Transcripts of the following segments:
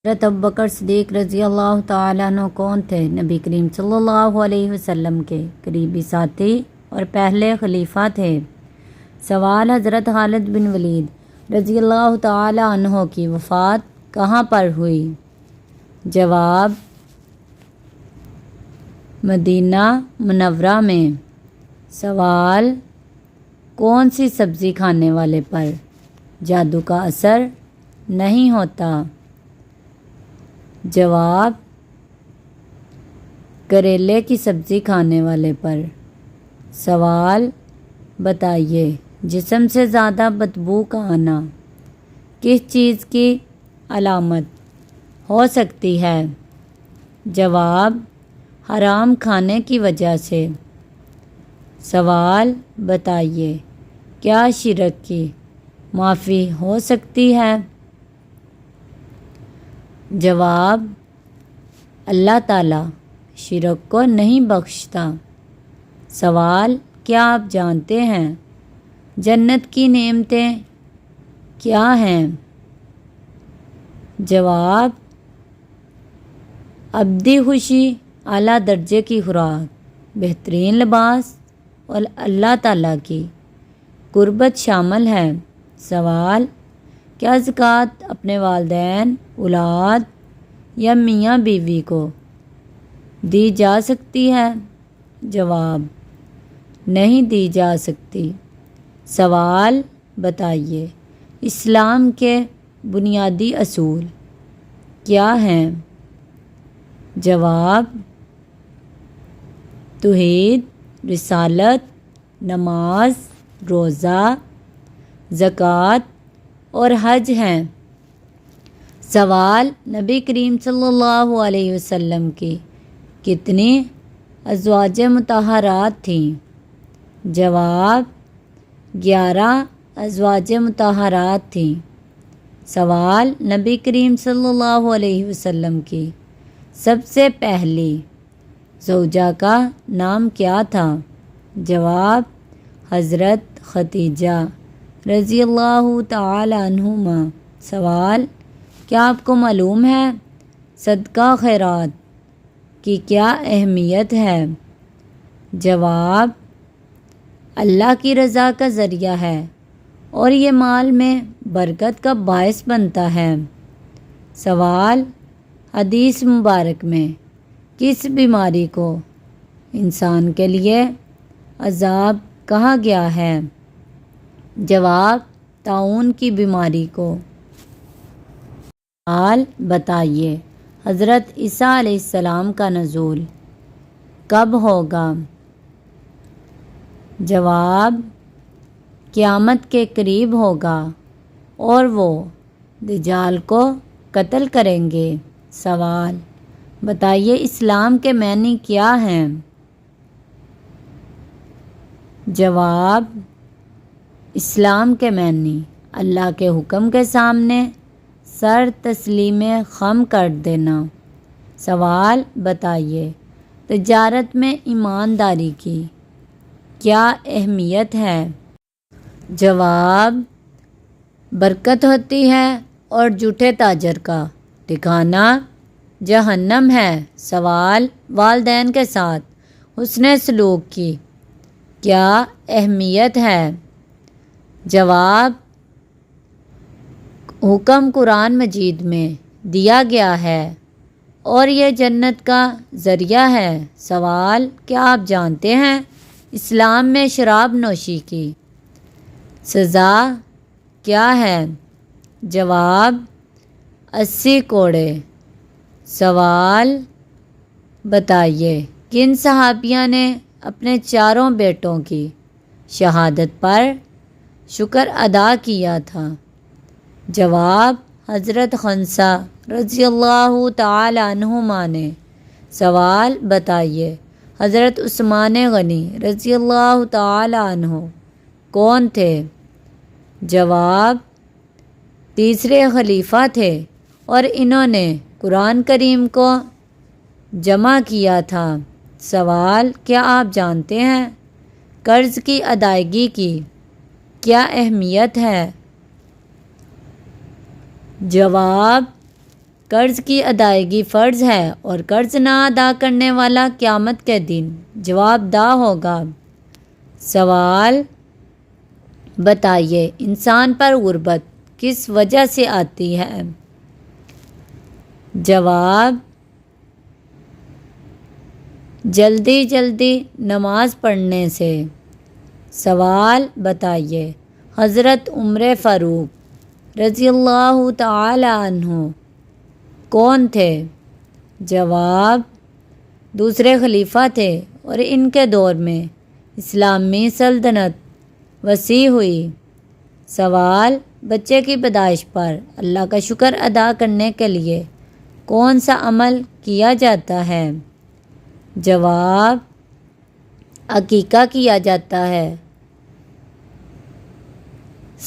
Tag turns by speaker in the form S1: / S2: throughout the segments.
S1: حضرت ابوبکر صدیق رضی اللہ تعالیٰ عنہ کون تھے؟ نبی کریم صلی اللہ علیہ وسلم کے قریبی ساتھی اور پہلے خلیفہ تھے۔ سوال: حضرت خالد بن ولید رضی اللہ تعالیٰ عنہ کی وفات کہاں پر ہوئی؟ جواب: مدینہ منورہ میں۔ سوال: کون سی سبزی کھانے والے پر جادو کا اثر نہیں ہوتا؟ جواب: کریلے کی سبزی کھانے والے پر۔ سوال: بتائیے، جسم سے زیادہ بدبو کا آنا کس چیز کی علامت ہو سکتی ہے؟ جواب: حرام کھانے کی وجہ سے۔ سوال: بتائیے، کیا شرک کی معافی ہو سکتی ہے؟ جواب: اللہ تعالیٰ شرک کو نہیں بخشتا۔ سوال: کیا آپ جانتے ہیں جنت کی نعمتیں کیا ہیں؟ جواب: ابدی خوشی، اعلیٰ درجے کی خوراک، بہترین لباس اور اللہ تعالیٰ کی قربت شامل ہے۔ سوال: کیا زکوٰۃ اپنے والدین، اولاد یا میاں بیوی کو دی جا سکتی ہے؟ جواب: نہیں دی جا سکتی۔ سوال: بتائیے، اسلام کے بنیادی اصول کیا ہیں؟ جواب: توحید، رسالت، نماز، روزہ، زکوٰۃ اور حج ہیں۔ سوال: نبی کریم صلی اللہ علیہ وسلم کی کتنی ازواج مطہرات تھیں؟ جواب: 11 ازواج مطہرات تھیں۔ سوال: نبی کریم صلی اللہ علیہ وسلم کی سب سے پہلی زوجہ کا نام کیا تھا؟ جواب: حضرت خدیجہ رضی اللہ تعالی عنہما۔ سوال: کیا آپ کو معلوم ہے صدقہ خیرات کی کیا اہمیت ہے؟ جواب: اللہ کی رضا کا ذریعہ ہے اور یہ مال میں برکت کا باعث بنتا ہے۔ سوال: حدیث مبارک میں کس بیماری کو انسان کے لیے عذاب کہا گیا ہے؟ جواب: طاعون کی بیماری کو۔ سوال: بتائیے، حضرت عیسیٰ علیہ السلام کا نزول کب ہوگا؟ جواب: قیامت کے قریب ہوگا اور وہ دجال کو قتل کریں گے۔ سوال: بتائیے، اسلام کے معنی کیا ہیں؟ جواب: اسلام کے معنی اللہ کے حکم کے سامنے سر تسلیم خم کر دینا۔ سوال: بتائیے، تجارت میں ایمانداری کی کیا اہمیت ہے؟ جواب: برکت ہوتی ہے اور جھوٹے تاجر کا ٹھکانہ جہنم ہے۔ سوال: والدین کے ساتھ حسن سلوک کی کیا اہمیت ہے؟ جواب: حکم قرآن مجید میں دیا گیا ہے اور یہ جنت کا ذریعہ ہے۔ سوال: کیا آپ جانتے ہیں اسلام میں شراب نوشی کی سزا کیا ہے؟ جواب: 80 کوڑے۔ سوال: بتائیے، کن صحابیہ نے اپنے چاروں بیٹوں کی شہادت پر شکر ادا کیا تھا؟ جواب: حضرت خنسا رضی اللہ تعالی عنہما نے۔ سوال: بتائیے، حضرت عثمان غنی رضی اللہ تعالی عنہ کون تھے؟ جواب: تیسرے خلیفہ تھے اور انہوں نے قرآن کریم کو جمع کیا تھا۔ سوال: کیا آپ جانتے ہیں قرض کی ادائیگی کی کیا اہمیت ہے؟ جواب: قرض کی ادائیگی فرض ہے اور قرض نہ ادا کرنے والا قیامت کے دن جواب دہ ہوگا۔ سوال بتائیے انسان پر غربت کس وجہ سے آتی ہے؟ جواب جلدی جلدی نماز پڑھنے سے۔ سوال بتائیے حضرت عمر فاروق رضی اللہ تعالی عنہ کون تھے؟ جواب دوسرے خلیفہ تھے اور ان کے دور میں اسلامی سلطنت وسیع ہوئی۔ سوال بچے کی پیدائش پر اللہ کا شکر ادا کرنے کے لیے کون سا عمل کیا جاتا ہے؟ جواب عقیقہ کیا جاتا ہے۔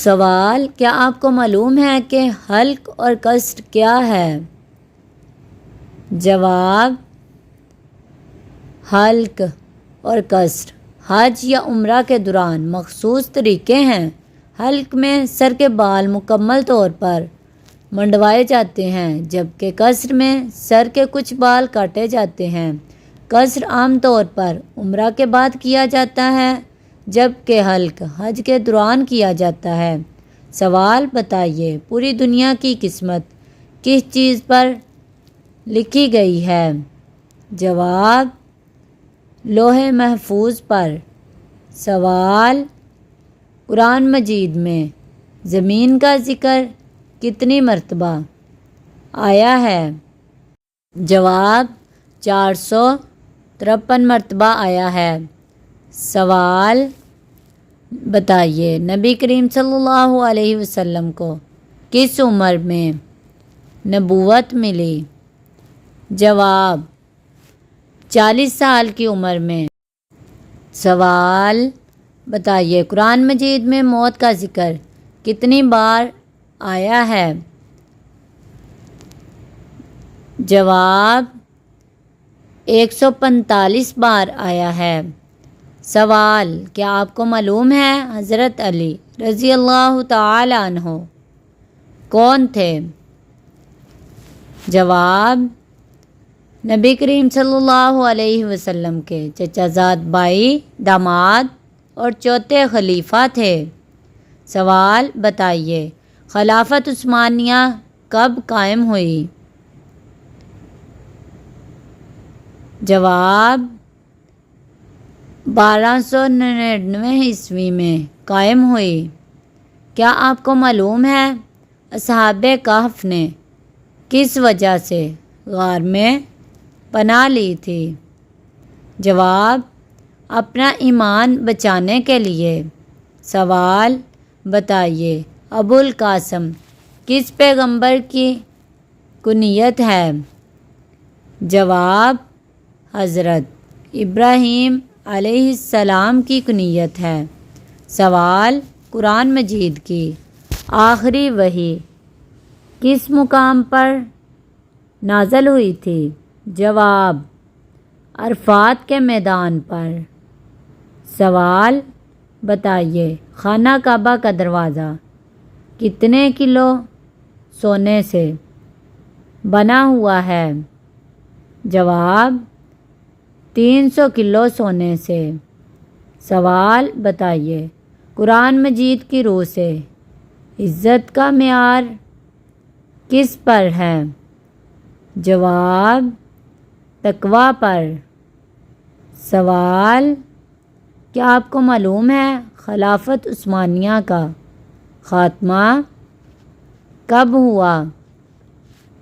S1: سوال کیا آپ کو معلوم ہے کہ حلق اور قصر کیا ہے؟ جواب حلق اور قصر حج یا عمرہ کے دوران مخصوص طریقے ہیں۔ حلق میں سر کے بال مکمل طور پر منڈوائے جاتے ہیں جبکہ قصر میں سر کے کچھ بال کاٹے جاتے ہیں۔ قصر عام طور پر عمرہ کے بعد کیا جاتا ہے جبکہ حلق حج کے دوران کیا جاتا ہے۔ سوال بتائیے پوری دنیا کی قسمت کس چیز پر لکھی گئی ہے؟ جواب لوح محفوظ پر۔ سوال قرآن مجید میں زمین کا ذکر کتنی مرتبہ آیا ہے؟ جواب 453 مرتبہ آیا ہے۔ سوال بتائیے نبی کریم صلی اللہ علیہ وسلم کو کس عمر میں نبوت ملی؟ جواب 40 سال کی عمر میں۔ سوال بتائیے قرآن مجید میں موت کا ذکر کتنی بار آیا ہے؟ جواب 145 بار آیا ہے۔ سوال کیا آپ کو معلوم ہے حضرت علی رضی اللہ تعالی عنہ کون تھے؟ جواب نبی کریم صلی اللہ علیہ وسلم کے چچا زاد بھائی، داماد اور چوتھے خلیفہ تھے۔ سوال بتائیے خلافت عثمانیہ کب قائم ہوئی؟ جواب 1299 عیسوی میں قائم ہوئی۔ کیا آپ کو معلوم ہے اصحاب کہف نے کس وجہ سے غار میں پناہ لی تھی؟ جواب اپنا ایمان بچانے کے لیے۔ سوال بتائیے ابو القاسم کس پیغمبر کی کنیت ہے؟ جواب حضرت ابراہیم علیہ السلام کی کنیت ہے۔ سوال قرآن مجید کی آخری وحی کس مقام پر نازل ہوئی تھی؟ جواب عرفات کے میدان پر۔ سوال بتائیے خانہ کعبہ کا دروازہ کتنے کلو سونے سے بنا ہوا ہے؟ جواب 300 کلو سونے سے۔ سوال بتائیے قرآن مجید کی روح سے عزت کا معیار کس پر ہے؟ جواب تقویٰ پر۔ سوال کیا آپ کو معلوم ہے خلافت عثمانیہ کا خاتمہ کب ہوا؟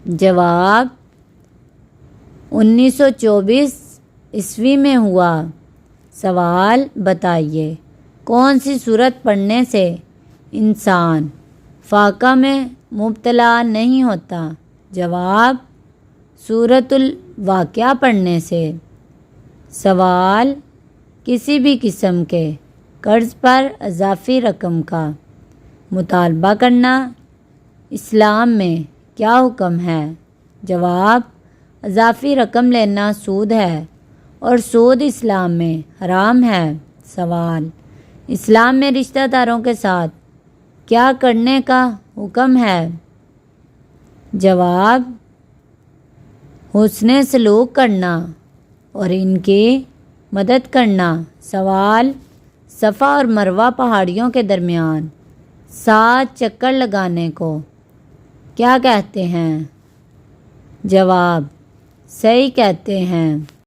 S1: جواب 1924 عیسوی میں ہوا۔ سوال بتائیے کون سی سورت پڑھنے سے انسان فاقہ میں مبتلا نہیں ہوتا؟ جواب سورۃ الواقعہ پڑھنے سے۔ سوال کسی بھی قسم کے قرض پر اضافی رقم کا مطالبہ کرنا اسلام میں کیا حکم ہے؟ جواب اضافی رقم لینا سود ہے اور سود اسلام میں حرام ہے۔ سوال اسلام میں رشتہ داروں کے ساتھ کیا کرنے کا حکم ہے؟ جواب حسن سلوک کرنا اور ان کی مدد کرنا۔ سوال، صفا اور مروہ پہاڑیوں کے درمیان 7 چکر لگانے کو کیا کہتے ہیں؟ جواب، صحیح کہتے ہیں۔